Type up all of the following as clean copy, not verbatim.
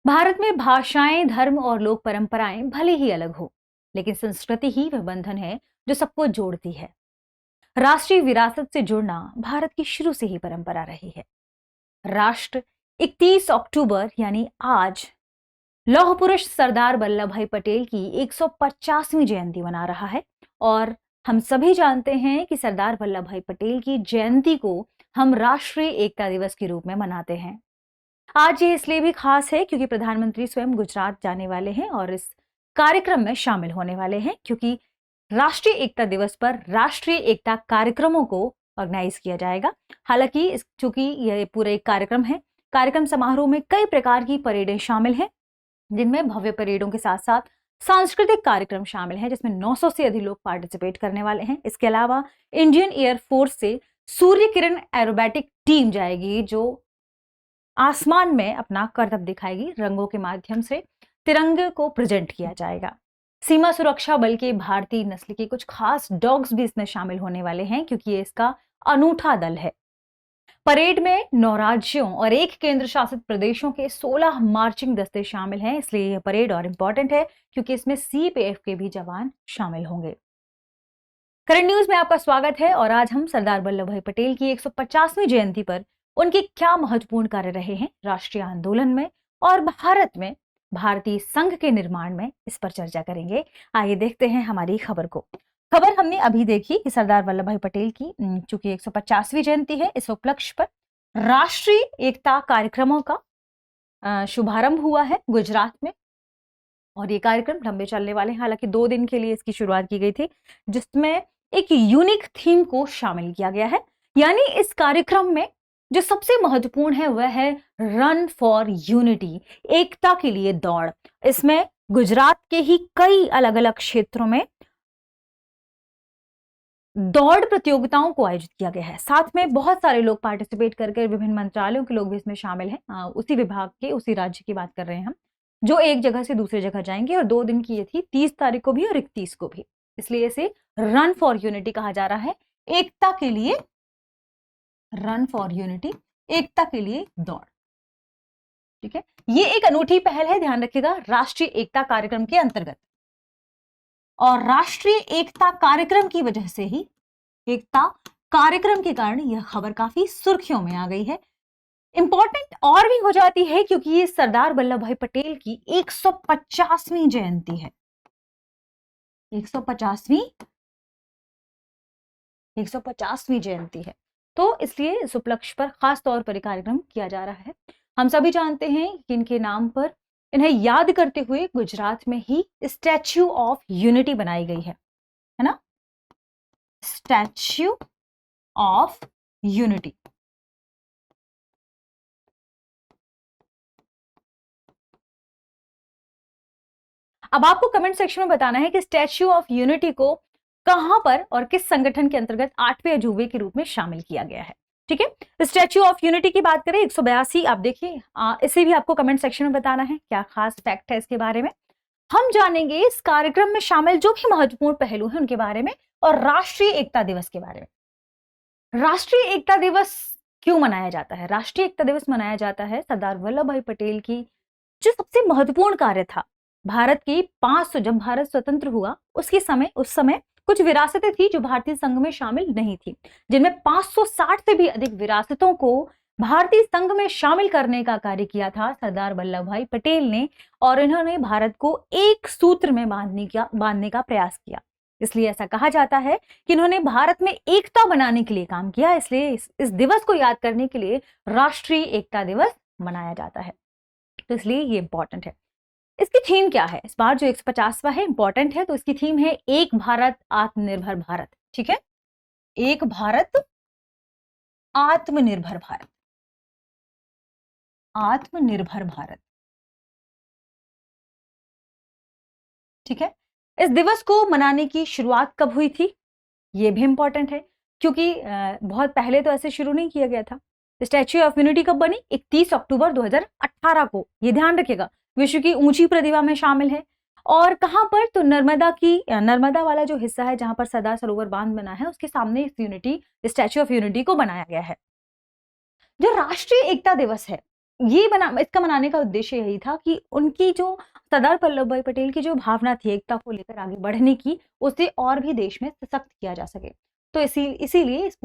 भारत में भाषाएं, धर्म और लोक परंपराएं भले ही अलग हो, लेकिन संस्कृति ही वह बंधन है जो सबको जोड़ती है। राष्ट्रीय विरासत से जुड़ना भारत की शुरू से ही परंपरा रही है। राष्ट्र 31 अक्टूबर यानी आज लौह पुरुष सरदार वल्लभ भाई पटेल की 150वीं जयंती मना रहा है। और हम सभी जानते हैं कि सरदार वल्लभ भाई पटेल की जयंती को हम राष्ट्रीय एकता दिवस के रूप में मनाते हैं। आज ये इसलिए भी खास है क्योंकि प्रधानमंत्री स्वयं गुजरात जाने वाले हैं और इस कार्यक्रम में शामिल होने वाले हैं, क्योंकि राष्ट्रीय एकता दिवस पर राष्ट्रीय एकता कार्यक्रमों को ऑर्गेनाइज किया जाएगा। हालांकि चूंकि यह पूरा एक कार्यक्रम है, कार्यक्रम समारोह में कई प्रकार की परेडें शामिल हैं, जिनमें भव्य परेडों के साथ साथ सांस्कृतिक कार्यक्रम शामिल हैं, जिसमें 900 से अधिक लोग पार्टिसिपेट करने वाले हैं। इसके अलावा इंडियन एयरफोर्स से सूर्य किरण एरोबैटिक टीम जाएगी, जो आसमान में अपना करतब दिखाएगी। रंगों के माध्यम से तिरंगे को प्रेजेंट किया जाएगा। सीमा सुरक्षा बल के भारतीय नस्ल के कुछ खास डॉग्स भी इसमें शामिल होने वाले हैं, क्योंकि ये इसका अनूठा दल है। परेड में 9 राज्यों और 1 केंद्र शासित प्रदेशों के 16 मार्चिंग दस्ते शामिल हैं। इसलिए यह परेड और इंपॉर्टेंट है क्योंकि इसमें सीपीएफ के भी जवान शामिल होंगे। करंट न्यूज में आपका स्वागत है और आज हम सरदार वल्लभ भाई पटेल की 150वीं जयंती पर उनके क्या महत्वपूर्ण कार्य रहे हैं राष्ट्रीय आंदोलन में और भारत में भारतीय संघ के निर्माण में, इस पर चर्चा करेंगे। आइए देखते हैं हमारी खबर को। खबर हमने अभी देखी कि सरदार वल्लभ भाई पटेल की चूंकि 150वीं जयंती है, इस उपलक्ष्य पर राष्ट्रीय एकता कार्यक्रमों का शुभारंभ हुआ है गुजरात में। और ये कार्यक्रम लंबे चलने वाले हैं। हालांकि 2 दिन के लिए इसकी शुरुआत की गई थी, जिसमें एक यूनिक थीम को शामिल किया गया है। यानी इस कार्यक्रम में जो सबसे महत्वपूर्ण है वह है रन फॉर यूनिटी, एकता के लिए दौड़। इसमें गुजरात के ही कई अलग अलग क्षेत्रों में दौड़ प्रतियोगिताओं को आयोजित किया गया है। साथ में बहुत सारे लोग पार्टिसिपेट करके, विभिन्न मंत्रालयों के लोग भी इसमें शामिल हैं। उसी विभाग के, उसी राज्य की बात कर रहे हैं हम, जो एक जगह से दूसरी जगह जाएंगे। और 2 दिन की ये थी, 30 तारीख को भी और 31 को भी। इसलिए इसे रन फॉर यूनिटी कहा जा रहा है, एकता के लिए, रन फॉर यूनिटी, एकता के लिए दौड़। ठीक है, ये एक अनूठी पहल है, ध्यान रखिएगा, राष्ट्रीय एकता कार्यक्रम के अंतर्गत। और राष्ट्रीय एकता कार्यक्रम की वजह से ही, एकता कार्यक्रम के कारण यह खबर काफी सुर्खियों में आ गई है। इंपॉर्टेंट और भी हो जाती है क्योंकि ये सरदार वल्लभ भाई पटेल की 150वीं जयंती है। 150वीं जयंती है, तो इसलिए इस उपलक्ष्य पर खास तौर पर कार्यक्रम किया जा रहा है। हम सभी जानते हैं कि इनके नाम पर, इन्हें याद करते हुए गुजरात में ही स्टैच्यू ऑफ यूनिटी बनाई गई है ना, स्टैच्यू ऑफ यूनिटी। अब आपको कमेंट सेक्शन में बताना है कि स्टैच्यू ऑफ यूनिटी को कहां पर और किस संगठन के अंतर्गत 8वें अजूबे के रूप में शामिल किया गया है। ठीक है, स्टैच्यू ऑफ यूनिटी की बात करें, 182, आप देखिए, इसे भी आपको कमेंट सेक्शन में बताना है क्या खास फैक्ट है इसके बारे में। हम जानेंगे इस कार्यक्रम में शामिल जो भी महत्वपूर्ण पहलू हैं उनके बारे में, और राष्ट्रीय एकता दिवस के बारे में। राष्ट्रीय एकता दिवस क्यों मनाया जाता है? राष्ट्रीय एकता दिवस मनाया जाता है सरदार वल्लभ भाई पटेल की जो सबसे महत्वपूर्ण कार्य था, भारत की 500, जब भारत स्वतंत्र हुआ उस समय कुछ विरासतें थी जो भारतीय संघ में शामिल नहीं थी, जिनमें 560 से भी अधिक विरासतों को भारतीय संघ में शामिल करने का कार्य किया था सरदार वल्लभ भाई पटेल ने। और इन्होंने भारत को एक सूत्र में बांधने का प्रयास किया। इसलिए ऐसा कहा जाता है कि इन्होंने भारत में एकता बनाने के लिए काम किया। इसलिए इस दिवस को याद करने के लिए राष्ट्रीय एकता दिवस मनाया जाता है, तो इसलिए ये इंपॉर्टेंट है। इसकी थीम क्या है? इस बार जो 150वां है, इंपॉर्टेंट है, तो इसकी थीम है एक भारत आत्मनिर्भर भारत। ठीक है, एक भारत आत्मनिर्भर भारत, आत्मनिर्भर भारत। ठीक है, इस दिवस को मनाने की शुरुआत कब हुई थी ये भी इंपॉर्टेंट है, क्योंकि बहुत पहले तो ऐसे शुरू नहीं किया गया था। स्टैच्यू ऑफ यूनिटी कब बनी? 31 अक्टूबर 2018 को। ये ध्यान रखिएगा, विश्व की ऊंची प्रतिभा में शामिल है। और कहां पर? तो नर्मदा वाला जो हिस्सा है जहां पर सरदार सरोवर बांध बना है, उसके सामने इस स्टैच्यू ऑफ यूनिटी को बनाया गया है। जो राष्ट्रीय एकता दिवस है इसका मनाने का उद्देश्य यही था कि उनकी जो सरदार वल्लभ भाई पटेल की जो भावना थी एकता को लेकर आगे बढ़ने की, उसे और भी देश में सशक्त किया जा सके। तो इसीलिए इस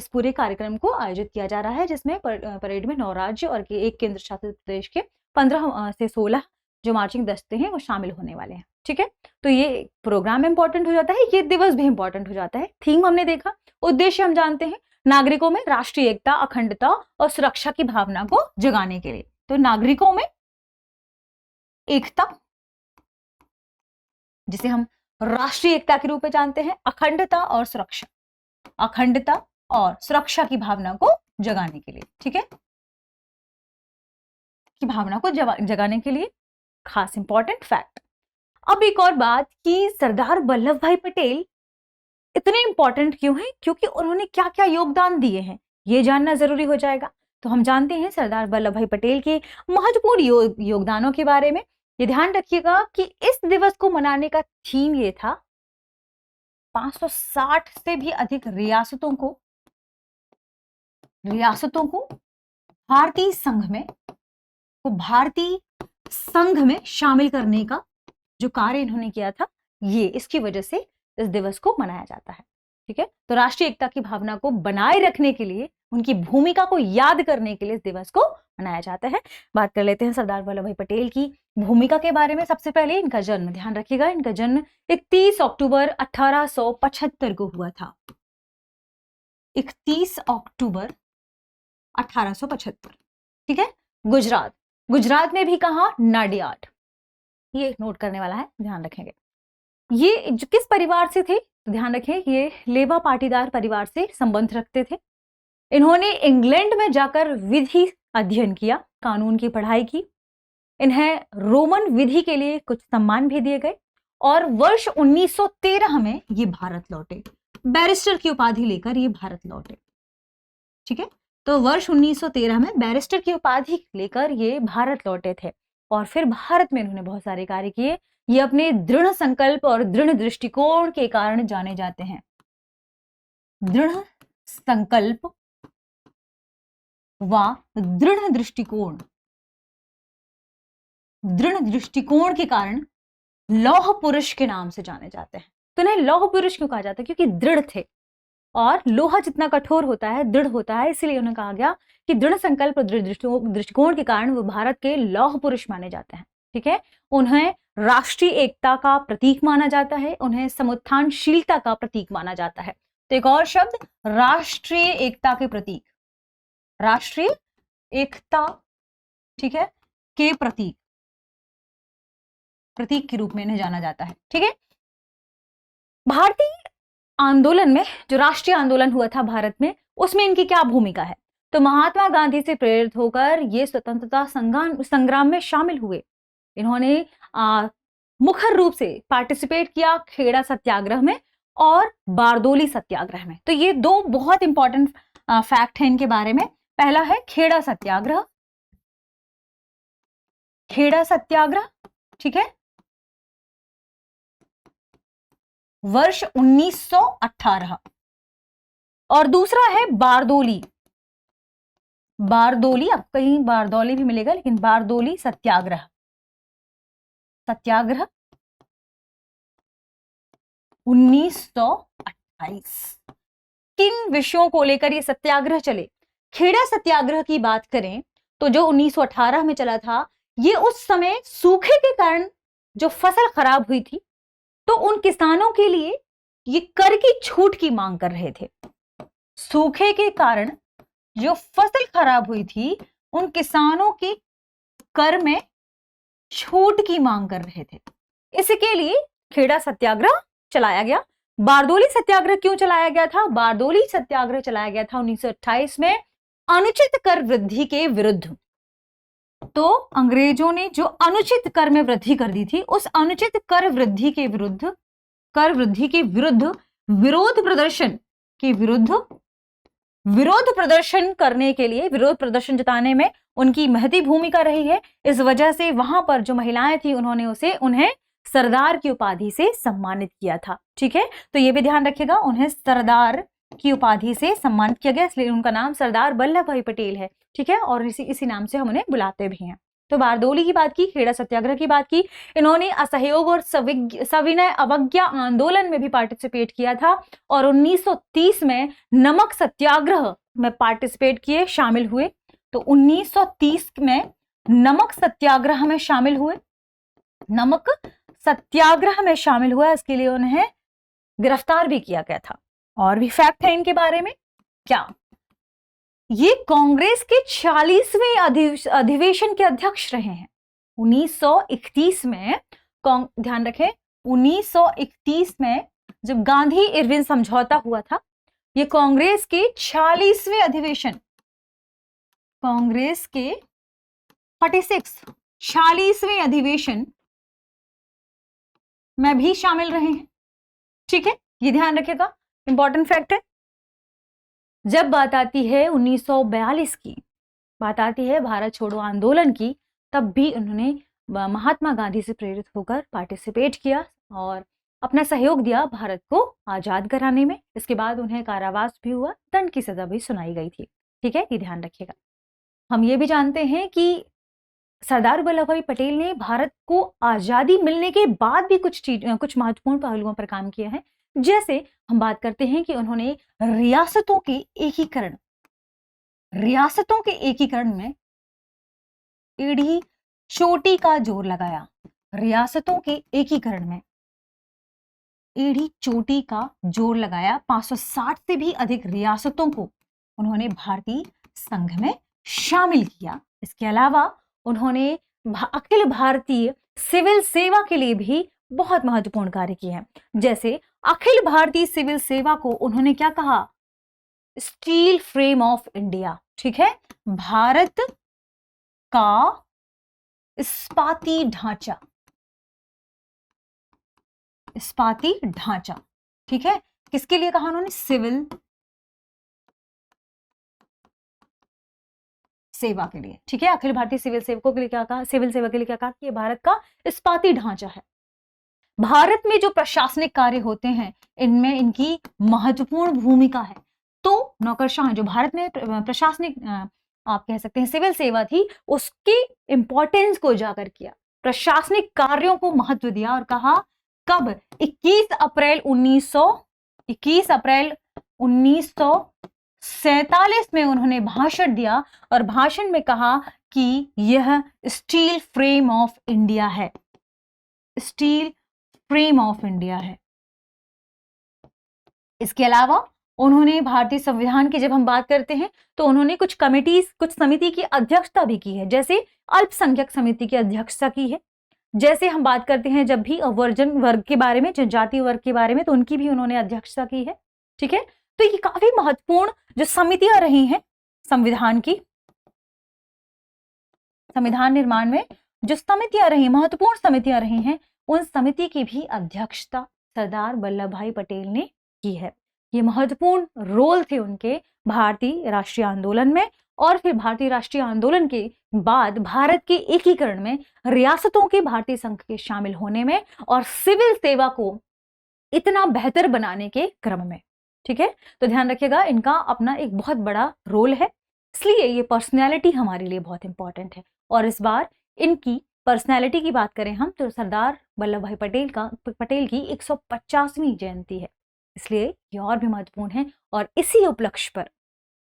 पूरे कार्यक्रम को आयोजित किया जा रहा है, जिसमें परेड में 9 राज्य और एक केंद्र शासित प्रदेश के 15 से 16 जो मार्चिंग दस्ते हैं वो शामिल होने वाले हैं। ठीक है, तो ये प्रोग्राम इंपॉर्टेंट हो जाता है, ये दिवस भी इंपॉर्टेंट हो जाता है। थीम हमने देखा, उद्देश्य हम जानते हैं, नागरिकों में राष्ट्रीय एकता, अखंडता और सुरक्षा की भावना को जगाने के लिए। तो नागरिकों में एकता, जिसे हम राष्ट्रीय एकता के रूप में जानते हैं, अखंडता और सुरक्षा, अखंडता और सुरक्षा की भावना को जगाने के लिए। ठीक है, की भावना को जगाने के लिए खास इंपॉर्टेंट फैक्ट। अब एक और बात कि सरदार वल्लभ भाई पटेल इतने इंपॉर्टेंट क्यों हैं, क्योंकि उन्होंने क्या क्या योगदान दिए हैं, ये जानना जरूरी हो जाएगा। तो हम जानते हैं सरदार वल्लभ भाई पटेल के महत्वपूर्ण योगदानों के बारे में। ये ध्यान रखिएगा कि इस दिवस को मनाने का थीम ये था, 560 से भी अधिक रियासतों को भारतीय संघ में शामिल करने का जो कार्य इन्होंने किया था, ये इसकी वजह से इस दिवस को मनाया जाता है। ठीक है, तो राष्ट्रीय एकता की भावना को बनाए रखने के लिए, उनकी भूमिका को याद करने के लिए इस दिवस को मनाया जाता है। बात कर लेते हैं सरदार वल्लभ भाई पटेल की भूमिका के बारे में। सबसे पहले इनका जन्म ध्यान रखिएगा, इनका जन्म 31 अक्टूबर 1875 को हुआ था। 31 अक्टूबर 1875। ठीक है, गुजरात में भी कहा, नाडियाड, ये नोट करने वाला है, ध्यान रखेंगे। ये जो किस परिवार से थे, तो ध्यान रखें, ये लेवा पाटीदार परिवार से संबंध रखते थे। इन्होंने इंग्लैंड में जाकर विधि अध्ययन किया, कानून की पढ़ाई की। इन्हें रोमन विधि के लिए कुछ सम्मान भी दिए गए और वर्ष 1913 में ये भारत लौटे, बैरिस्टर की उपाधि लेकर ये भारत लौटे। ठीक है, तो वर्ष 1913 में बैरिस्टर की उपाधि लेकर ये भारत लौटे थे और फिर भारत में इन्होंने बहुत सारे कार्य किए। ये अपने दृढ़ संकल्प और दृढ़ दृष्टिकोण के कारण जाने जाते हैं। दृढ़ संकल्प व दृढ़ दृष्टिकोण के कारण लौह पुरुष के नाम से जाने जाते हैं। तो इन्हें लौह पुरुष क्यों कहा जाता है, क्योंकि दृढ़ थे, और लोहा जितना कठोर होता है, दृढ़ होता है, इसलिए उन्हें कहा गया कि दृढ़ संकल्प और दृढ़ दृष्टिकोण के कारण वो भारत के लौह पुरुष माने जाते हैं। ठीक है, उन्हें राष्ट्रीय एकता का प्रतीक माना जाता है, उन्हें समुत्थानशीलता का प्रतीक माना जाता है। तो एक और शब्द, राष्ट्रीय एकता के प्रतीक, राष्ट्रीय एकता, ठीक है, के प्रतीक के रूप में इन्हें जाना जाता है। ठीक है, भारतीय आंदोलन में, जो राष्ट्रीय आंदोलन हुआ था भारत में, उसमें इनकी क्या भूमिका है, तो महात्मा गांधी से प्रेरित होकर ये स्वतंत्रता संग्राम में शामिल हुए। इन्होंने मुख्य रूप से पार्टिसिपेट किया खेड़ा सत्याग्रह में और बारदोली सत्याग्रह में। तो ये दो बहुत इंपॉर्टेंट फैक्ट है इनके बारे में। पहला है खेड़ा सत्याग्रह, ठीक है, वर्ष 1918, और दूसरा है बारदोली, अब कहीं बारदौली भी मिलेगा, लेकिन बारदोली सत्याग्रह 1928। किन विषयों को लेकर ये सत्याग्रह चले? खेड़ा सत्याग्रह की बात करें तो जो 1918 में चला था, ये उस समय सूखे के कारण जो फसल खराब हुई थी, तो उन किसानों के लिए ये कर की छूट की मांग कर रहे थे। सूखे के कारण जो फसल खराब हुई थी, उन किसानों के कर में छूट की मांग कर रहे थे। इसके लिए खेड़ा सत्याग्रह चलाया गया। बारदोली सत्याग्रह क्यों चलाया गया था? बारदोली सत्याग्रह चलाया गया था 1928 में अनुचित कर वृद्धि के विरुद्ध। तो अंग्रेजों ने जो अनुचित कर में वृद्धि कर दी थी, उस अनुचित कर वृद्धि के विरुद्ध विरोध प्रदर्शन करने के लिए, विरोध प्रदर्शन जताने में उनकी महती भूमिका रही है। इस वजह से वहां पर जो महिलाएं थी, उन्होंने उन्हें सरदार की उपाधि से सम्मानित किया था। ठीक है, तो ये भी ध्यान रखिएगा, उन्हें सरदार की उपाधि से सम्मानित किया गया, इसलिए उनका नाम सरदार वल्लभ भाई पटेल है, ठीक है, और इसी नाम से हम उन्हें बुलाते भी हैं। तो बारदोली की बात की, खेड़ा सत्याग्रह की बात की, इन्होंने असहयोग और सविनय अवज्ञा आंदोलन में भी पार्टिसिपेट किया था, और 1930 में नमक सत्याग्रह में पार्टिसिपेट किए, शामिल हुए। तो 1930 में नमक सत्याग्रह में शामिल हुए, नमक सत्याग्रह में शामिल हुआ, इसके लिए उन्हें गिरफ्तार भी किया गया था। और भी फैक्ट है इनके बारे में, क्या ये कांग्रेस के 40वें अधिवेशन के अध्यक्ष रहे हैं। 1931 में, ध्यान रखें, 1931 में जब गांधी इरविन समझौता हुआ था, ये कांग्रेस के 40वें अधिवेशन, कांग्रेस के 40वें अधिवेशन में भी शामिल रहे हैं, ठीक है, ये ध्यान रखिएगा, इंपॉर्टेंट फैक्ट है। जब बात आती है 1942 की, बात आती है भारत छोड़ो आंदोलन की, तब भी उन्होंने महात्मा गांधी से प्रेरित होकर पार्टिसिपेट किया और अपना सहयोग दिया भारत को आजाद कराने में। इसके बाद उन्हें कारावास भी हुआ, दंड की सजा भी सुनाई गई थी, ठीक है, ये ध्यान रखिएगा। हम ये भी जानते हैं कि सरदार वल्लभ भाई पटेल ने भारत को आजादी मिलने के बाद भी कुछ महत्वपूर्ण पहलुओं पर काम किया है। जैसे हम बात करते हैं कि उन्होंने रियासतों के एकीकरण में एड़ी चोटी का जोर लगाया। रियासतों के एकीकरण में एड़ी चोटी का जोर लगाया। 560 से भी अधिक रियासतों को उन्होंने भारतीय संघ में शामिल किया। इसके अलावा उन्होंने अखिल भारतीय सिविल सेवा के लिए भी बहुत महत्वपूर्ण कार्य किए हैं। जैसे अखिल भारतीय सिविल सेवा को उन्होंने क्या कहा, स्टील फ्रेम ऑफ इंडिया, ठीक है, भारत का इस्पाती ढांचा, इस्पाती ढांचा, ठीक है, किसके लिए कहा उन्होंने, सिविल सेवा के लिए, ठीक है, अखिल भारतीय सिविल सेवकों के लिए क्या कहा, सिविल सेवा के लिए क्या कहा कि भारत का इस्पाती ढांचा है। भारत में जो प्रशासनिक कार्य होते हैं इनमें इनकी महत्वपूर्ण भूमिका है। तो नौकरशाह जो भारत में प्रशासनिक आप कह सकते हैं सिविल सेवा थी, उसके इंपॉर्टेंस को उजागर किया, प्रशासनिक कार्यों को महत्व दिया और कहा कब, 21 अप्रैल 1947 में उन्होंने भाषण दिया और भाषण में कहा कि यह स्टील फ्रेम ऑफ इंडिया है, स्टील फ्रेम ऑफ इंडिया है। इसके अलावा उन्होंने भारतीय संविधान की जब हम बात करते हैं तो उन्होंने कुछ समिति की अध्यक्षता भी की है। जैसे अल्पसंख्यक समिति की अध्यक्षता की है। जैसे हम बात करते हैं जब भी वर्जन वर्ग के बारे में, जनजातीय वर्ग के बारे में, तो उनकी भी उन्होंने अध्यक्षता की है, ठीक है। तो ये काफी महत्वपूर्ण जो समितियां रही हैं संविधान की, संविधान निर्माण में जो समितियां रही, महत्वपूर्ण समितियां रही हैं, उन समिति की भी अध्यक्षता सरदार वल्लभ भाई पटेल ने की है। ये महत्वपूर्ण रोल थे उनके भारतीय राष्ट्रीय आंदोलन में। और फिर भारतीय राष्ट्रीय आंदोलन के बाद भारत के एकीकरण में, रियासतों के भारतीय संघ के शामिल होने में और सिविल सेवा को इतना बेहतर बनाने के क्रम में, ठीक है। तो ध्यान रखिएगा, इनका अपना एक बहुत बड़ा रोल है, इसलिए ये पर्सनैलिटी हमारे लिए बहुत इंपॉर्टेंट है। और इस बार इनकी पर्सनैलिटी की बात करें हम तो सरदार वल्लभ भाई पटेल की 150वीं जयंती है, इसलिए ये और भी महत्वपूर्ण है। और इसी उपलक्ष्य पर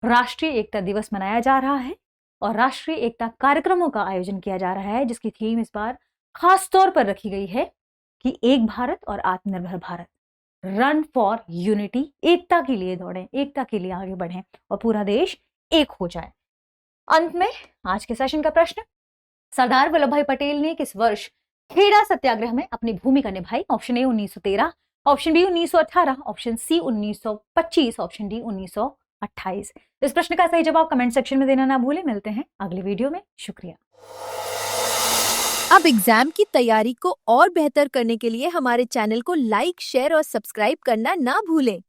राष्ट्रीय एकता दिवस मनाया जा रहा है और राष्ट्रीय एकता कार्यक्रमों का आयोजन किया जा रहा है, जिसकी थीम इस बार खास तौर पर रखी गई है कि एक भारत और आत्मनिर्भर भारत, रन फॉर यूनिटी, एकता के लिए दौड़ें, एकता के लिए आगे बढ़ें और पूरा देश एक हो जाए। अंत में आज के सेशन का प्रश्न, सरदार वल्लभ भाई पटेल ने किस वर्ष खेड़ा सत्याग्रह में अपनी भूमिका निभाई? Option A 1913, option B 1918, option C 1925, option D 1928। इस प्रश्न का सही जवाब कमेंट सेक्शन में देना ना भूलें। मिलते हैं अगले वीडियो में, शुक्रिया। अब एग्जाम की तैयारी को और बेहतर करने के लिए हमारे चैनल को लाइक, शेयर और सब्सक्राइब करना ना भूलें।